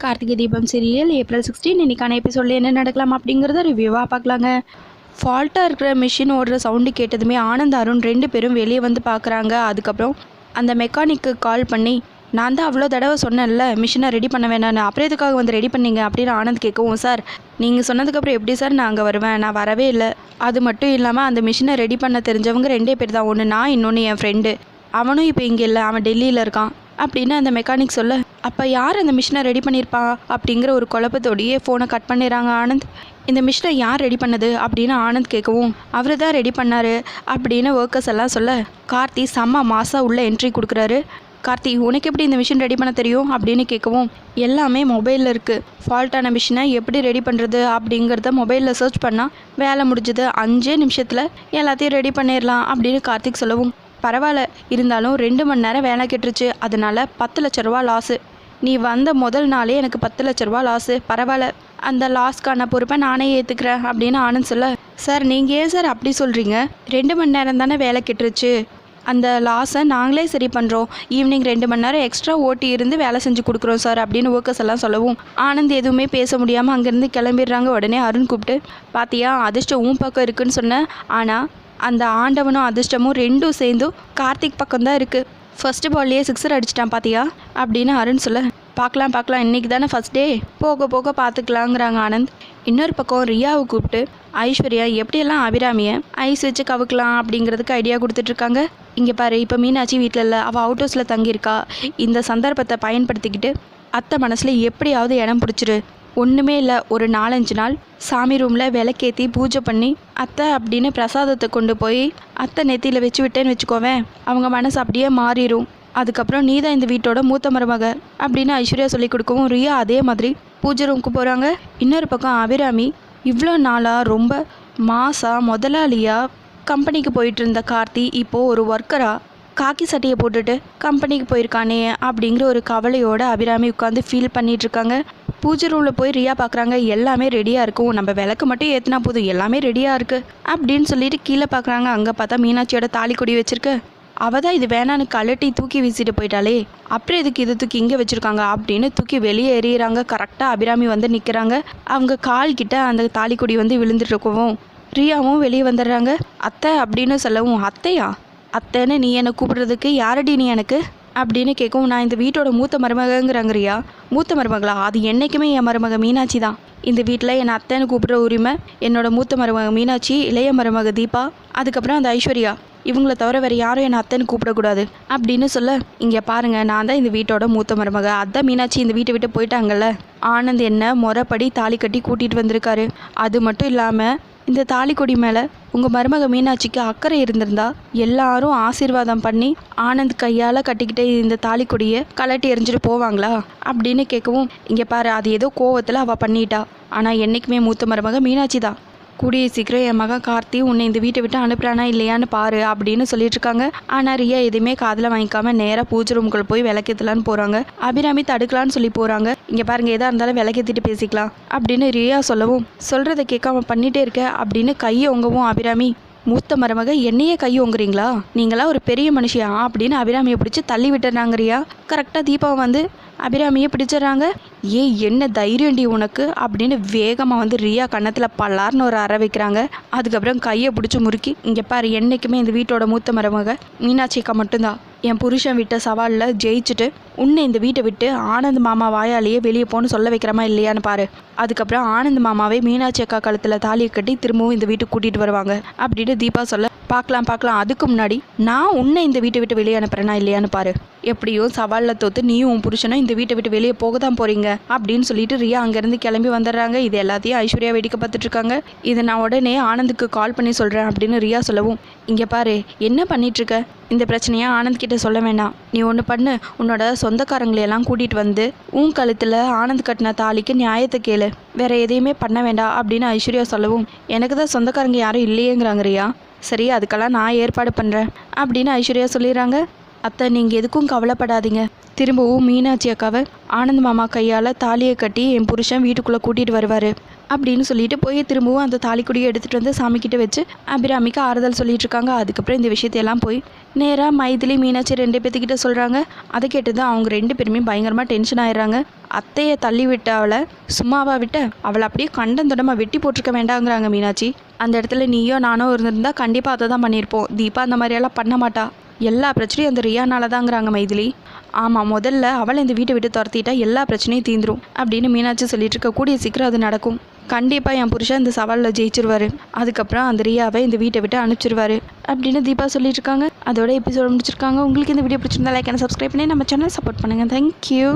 Karthigai Deepam serial April 16 இன்னைக்கான எபிசோடில் என்ன நடக்கலாம் அப்படிங்கிறத ரிவ்யூவாக பார்க்கலாங்க. ஃபால்ட்டாக இருக்கிற மிஷின் ஓடுற சவுண்டு கேட்டதுமே ஆனந்த் அருண் 2 பேரும் வெளியே வந்து பார்க்குறாங்க. அதுக்கப்புறம் அந்த மெக்கானிக்கு கால் பண்ணி, நான் தான் அவ்வளோ தடவை சொன்னேன்ல மிஷினை ரெடி பண்ண வேணான்னு, அப்புறம் எதுக்காக வந்து ரெடி பண்ணீங்க அப்படின்னு ஆனந்த் கேட்கவும், சார் நீங்கள் சொன்னதுக்கப்புறம் எப்படி சார் நான் அங்கே வருவேன், நான் வரவே இல்லை. அது மட்டும் இல்லாமல் அந்த மிஷினை ரெடி பண்ண தெரிஞ்சவங்க 2 பேர் தான், ஒன்று நான், இன்னொன்று என் ஃப்ரெண்டு. அவனும் இப்போ இங்கே இல்லை, அவன் டெல்லியில் இருக்கான் அப்படின்னு அந்த மெக்கானிக் சொல்ல, அப்போ யார் அந்த மிஷினை ரெடி பண்ணியிருப்பா அப்படிங்கிற ஒரு குழப்பத்தோடையே ஃபோனை கட் பண்ணிடுறாங்க ஆனந்த். இந்த மிஷினை யார் ரெடி பண்ணது அப்படின்னு ஆனந்த் கேட்கவும், அவர் தான் ரெடி பண்ணார் அப்படின்னு ஒர்க்கர்ஸ் எல்லாம் சொல்ல, கார்த்தி செம்ம மாதம் உள்ள என்ட்ரி கொடுக்குறாரு. கார்த்தி, உனக்கு எப்படி இந்த மிஷின் ரெடி பண்ண தெரியும் அப்படின்னு கேட்கவும், எல்லாமே மொபைலில் இருக்குது, ஃபால்ட்டான மிஷினை எப்படி ரெடி பண்ணுறது அப்படிங்கிறத மொபைலில் சர்ச் பண்ணால் வேலை முடிஞ்சது, 5 நிமிஷத்தில் எல்லாத்தையும் ரெடி பண்ணிடலாம் அப்படின்னு கார்த்திக் சொல்லவும், பரவாயில்ல, இருந்தாலும் 2 மணி நேரம் வேலை கெட்டுருச்சு, அதனால 10 லட்ச ரூபா லாஸு. நீ வந்த முதல் நாளே எனக்கு 10 லட்ச ரூபா லாஸு, பரவாயில்ல, அந்த லாஸ்க்கான பொறுப்பை நானே ஏற்றுக்கிறேன் அப்படின்னு ஆனந்த் சொல்ல, சார் நீங்கள் ஏன் சார் அப்படி சொல்கிறீங்க, 2 மணி நேரம் தானே வேலை கெட்டுருச்சு, அந்த லாஸை நாங்களே சரி பண்ணுறோம், ஈவினிங் 2 மணி நேரம் எக்ஸ்ட்ரா ஓட்டி இருந்து வேலை செஞ்சு கொடுக்குறோம் சார் அப்படின்னு ஒர்க்கர்ஸ் எல்லாம் சொல்லவும், ஆனந்த் எதுவுமே பேச முடியாமல் அங்கேருந்து கிளம்பிடுறாங்க. உடனே அருண் கூப்பிட்டு, பாத்தியா அதிர்ஷ்டம் உன் பக்கம் இருக்குன்னு சொன்னேன், ஆனால் அந்த ஆண்டவனும் அதிர்ஷ்டமும் 2 சேர்ந்தும் கார்த்திக் பக்கம்தான் இருக்குது, ஃபர்ஸ்ட் பால்லையே 6 அடிச்சிட்டான் பாத்தியா அப்படின்னு அருண் சொல்ல, பார்க்கலாம் இன்றைக்கி தானே ஃபஸ்ட் டே, போக போக பார்த்துக்கலாங்கிறாங்க ஆனந்த். இன்னொரு பக்கம் ரியாவை கூப்பிட்டு ஐஸ்வர்யா எப்படியெல்லாம் அபிராமியை ஐஸ் வச்சு கவுக்கலாம் அப்படிங்கிறதுக்கு ஐடியா கொடுத்துட்ருக்காங்க. இங்கே பாரு, இப்போ மீனாட்சி வீட்டில் இல்லை, அவள் அவுட் ஹவுஸில் தங்கியிருக்கா, இந்த சந்தர்ப்பத்தை பயன்படுத்திக்கிட்டு அத்தை மனசில் எப்படியாவது இடம் பிடிச்சிரு, ஒன்றுமே இல்லை, ஒரு 4-5 நாள் சாமி ரூமில் விளக்கேற்றி பூஜை பண்ணி அத்தை அப்படின்னு பிரசாதத்தை கொண்டு போய் அத்தை நெத்தியில் வச்சு விட்டேன்னு வச்சுக்கோவேன், அவங்க மனசு அப்படியே மாறிடும், அதுக்கப்புறம் நீ தான் இந்த வீட்டோட மூத்த மருமக அப்படின்னு ஐஸ்வர்யா சொல்லி கொடுக்கவும், ரியா அதே மாதிரி பூஜை ரூமுக்கு போகிறாங்க. இன்னொரு பக்கம் அபிராமி இவ்வளோ நாளாக ரொம்ப முதலாளியாக கம்பெனிக்கு போயிட்டு இருந்த கார்த்தி இப்போது ஒரு ஒர்க்கராக காக்கி சட்டையை போட்டுட்டு கம்பெனிக்கு போயிருக்கானே அப்படிங்கிற ஒரு கவலையோடு அபிராமி உட்காந்து ஃபீல் பண்ணிகிட்ருக்காங்க. பூஜை ரூமில் போய் ரியா பார்க்குறாங்க, எல்லாமே ரெடியாக இருக்கும், நம்ம விளக்கு மட்டும் ஏற்றினா போதும், எல்லாமே ரெடியாக இருக்குது அப்படின்னு சொல்லிட்டு கீழே பார்க்குறாங்க. அங்கே பார்த்தா மீனாட்சியோட தாலி கொடி வச்சுருக்கு, அவள் தான் இது வேணான்னு கழட்டி தூக்கி வீசிட்டு போயிட்டாலே, அப்புறம் இதுக்கு இது தூக்கி இங்கே வச்சுருக்காங்க அப்படின்னு தூக்கி வெளியே எறிகிறாங்க. கரெக்டாக அபிராமி வந்து நிற்கிறாங்க. அவங்க கால்கிட்ட அந்த தாலி கொடி வந்து விழுந்துட்டு இருக்கவும் ரியாவும் வெளியே வந்துடுறாங்க. அத்தை அப்படின்னு சொல்லவும், அத்தையா, அத்தைன்னு நீ என்னை கூப்பிடுறதுக்கு யாரடி நீ எனக்கு அப்படின்னு கேட்கவும், நான் இந்த வீட்டோட மூத்த மருமகங்கிறாங்க. ரியா, மூத்த மருமகளா, அது என்றைக்குமே என் மருமக மீனாட்சி தான், இந்த வீட்டில் என்னை அத்தைன்னு கூப்பிட்ற உரிமை என்னோட மூத்த மருமக மீனாட்சி, இளைய மருமக தீபா, அதுக்கப்புறம் அந்த ஐஸ்வர்யா, இவங்கள தவிர வேறு யாரும் என்னை அத்தைன்னு கூப்பிடக்கூடாது அப்படின்னு சொல்ல, இங்கே பாருங்கள், நான் தான் இந்த வீட்டோட மூத்த மருமக, அதான் மீனாட்சி இந்த வீட்டை விட்டு போயிட்டாங்கல்ல, ஆனந்த் என்ன முறைப்படி தாலி கட்டி கூட்டிகிட்டு வந்திருக்காரு, அது மட்டும் இல்லாமல் இந்த தாலி கொடி மேலே உங்கள் மருமக மீனாட்சிக்கு அக்கறை இருந்திருந்தா எல்லாரும் ஆசீர்வாதம் பண்ணி ஆனந்த் கையால் கட்டிக்கிட்டே இந்த தாலி கொடியை கலட்டி எறிஞ்சிட்டு போவாங்களா அப்படின்னு கேட்கவும், இங்கே பாரு, அது ஏதோ கோவத்தில் அவள் பண்ணிட்டா, ஆனால் என்றைக்குமே மூத்த மருமக மீனாட்சி தான், கூடிய சீக்கிரம் என் மகன் கார்த்தி உன்னை இந்த வீட்டை விட்டு அனுப்புறானா இல்லையான்னு பாரு அப்படின்னு சொல்லிட்டு இருக்காங்க. ஆனால் ரியா எதுவுமே காதில் வாங்கிக்காம நேராக பூஜை ரூமுக்குள்ள போய் விளக்கேற்றலான்னு போகிறாங்க. அபிராமி தடுக்கலான்னு சொல்லி போகிறாங்க. இங்கே பாருங்கள், எதாக இருந்தாலும் விளக்கேற்றிட்டு பேசிக்கலாம் அப்படின்னு ரியா சொல்லவும், சொல்கிறத கேட்காம பண்ணிகிட்டே இருக்க அப்படின்னு கையை ஒங்கவும் அபிராமி, மூத்த மருமக என்னையே கை ஓங்குறீங்களா, நீங்களா ஒரு பெரிய மனுஷியா அப்படின்னு அபிராமியை பிடிச்சி தள்ளி விட்டுறாங்க. ரியா கரெக்டாக தீபா வந்து அபிராமியை பிடிச்சிடறாங்க. என்ன தைரியண்டி உனக்கு அப்படின்னு வேகமாக வந்து ரியா கன்னத்தில் பல்லார்னு ஒரு அறை வைக்கிறாங்க. அதுக்கப்புறம் கையை பிடிச்சி முறுக்கி, இங்கே பாரு, என்றைக்குமே இந்த வீட்டோட மூத்த மருமக மீனாட்சி அக்கா மட்டும்தான், என் புருஷன் விட்ட சவாலில் ஜெயிச்சுட்டு உன்னை இந்த வீட்டை விட்டு ஆனந்த் மாமா வாயாலேயே வெளியே போன்னு சொல்ல வைக்கிறமா இல்லையான்னு பாரு, அதுக்கப்புறம் ஆனந்த் மாமாவே மீனாட்சி அக்கா கழுத்தில் தாலியை கட்டி திரும்பவும் இந்த வீட்டுக்கு கூட்டிகிட்டு வருவாங்க அப்படின்னு தீபா சொல்ல, பார்க்கலாம், அதுக்கு முன்னாடி நான் உன்னை இந்த வீட்டை விட்டு வெளியே அனுப்புறேனா இல்லையான்னு பாரு, எப்படியோ சவாலில் தோற்று நீயும் உன் புருஷனும் இந்த வீட்டை விட்டு வெளியே போக தான் போகிறீங்க அப்படின்னு சொல்லிட்டு ரியா அங்கேருந்து கிளம்பி வந்துடுறாங்க. இது எல்லாத்தையும் ஐஸ்வர்யா வேடிக்கை பார்த்துட்டு இருக்காங்க. இதை நான் உடனே ஆனந்துக்கு கால் பண்ணி சொல்கிறேன் அப்படின்னு ரியா சொல்லவும், இங்கே பாரு, என்ன பண்ணிகிட்ருக்க, இந்த பிரச்சனையை ஆனந்த் கிட்ட சொல்ல வேண்டாம், நீ ஒன்று பண்ணு, உன்னோட சொந்தக்காரங்களையெல்லாம் கூட்டிகிட்டு வந்து உன் கழுத்தில் ஆனந்த் கட்டின தாலிக்கு நியாயத்தை கேளு, வேற எதையுமே பண்ண வேண்டாம் அப்படின்னு ஐஸ்வர்யா சொல்லவும், எனக்கு தான் சொந்தக்காரங்க யாரும் இல்லையேங்கிறாங்க ரியா. சரி, அதுக்கெல்லாம் நான் ஏற்பாடு பண்ணுறேன் அப்படின்னு ஐஸ்வர்யா சொல்லிடுறாங்க. அத்தை, நீங்கள் எதுக்கும் கவலைப்படாதீங்க, திரும்பவும் மீனாட்சி அக்காவை ஆனந்த் மாமா கையால் தாலியை கட்டி என் புருஷன் வீட்டுக்குள்ளே கூட்டிகிட்டு வருவார், அப்படின்னு சொல்லிட்டு போய் திரும்பவும் அந்த தாலிக்குடியை எடுத்துகிட்டு வந்து சாமிக்கிட்ட வச்சு அபிராமிக்கு ஆறுதல் சொல்லிட்டு இருக்காங்க. அதுக்கப்புறம் இந்த விஷயத்தையெல்லாம் போய் நேராக மைதிலி மீனாட்சி 2 பேர்த்துக்கிட்ட சொல்கிறாங்க. அதை கேட்டது அவங்க 2 பேருமே பயங்கரமாக டென்ஷன் ஆயிடுறாங்க. அத்தையை தள்ளி விட்ட அவளை சும்மாவா விட்ட, அவளை அப்படியே கண்டந்தொடமாக வெட்டி போட்டிருக்க வேண்டாங்கிறாங்க மீனாட்சி. அந்த இடத்துல நீயோ நானோ இருந்திருந்தா கண்டிப்பாக அதை தான் பண்ணியிருப்போம். தீபா அந்த மாதிரியெல்லாம் பண்ண மாட்டா, எல்லா பிரச்சனையும் அந்த ரியானால தாங்கிறாங்க மைதிலி. ஆமாம், முதல்ல அவளை இந்த வீட்டை விட்டு துரத்திட்டா எல்லா பிரச்சனையும் தீந்துரும் அப்படின்னு மீனாட்சி சொல்லிட்டு இருக்க. கூடிய சீக்கிரம் அது நடக்கும். கண்டிப்பாக என் புருஷன் இந்த சவாலில் ஜெயிச்சிருவாரு. அதுக்கப்புறம் அந்த ரியாவை இந்த வீட்டை விட்டு அனுப்பிச்சிருவாரு அப்படின்னு தீபா சொல்லிட்டு இருக்காங்க. அதோட எபிசோட முடிச்சிருக்காங்க. உங்களுக்கு இந்த வீடியோ பிடிச்சிருந்தா லைக் அண்ட் சப்ஸ்கிரைப் பண்ணி நம்ம சேனல் சப்போர்ட் பண்ணுங்கள். தேங்க்யூ.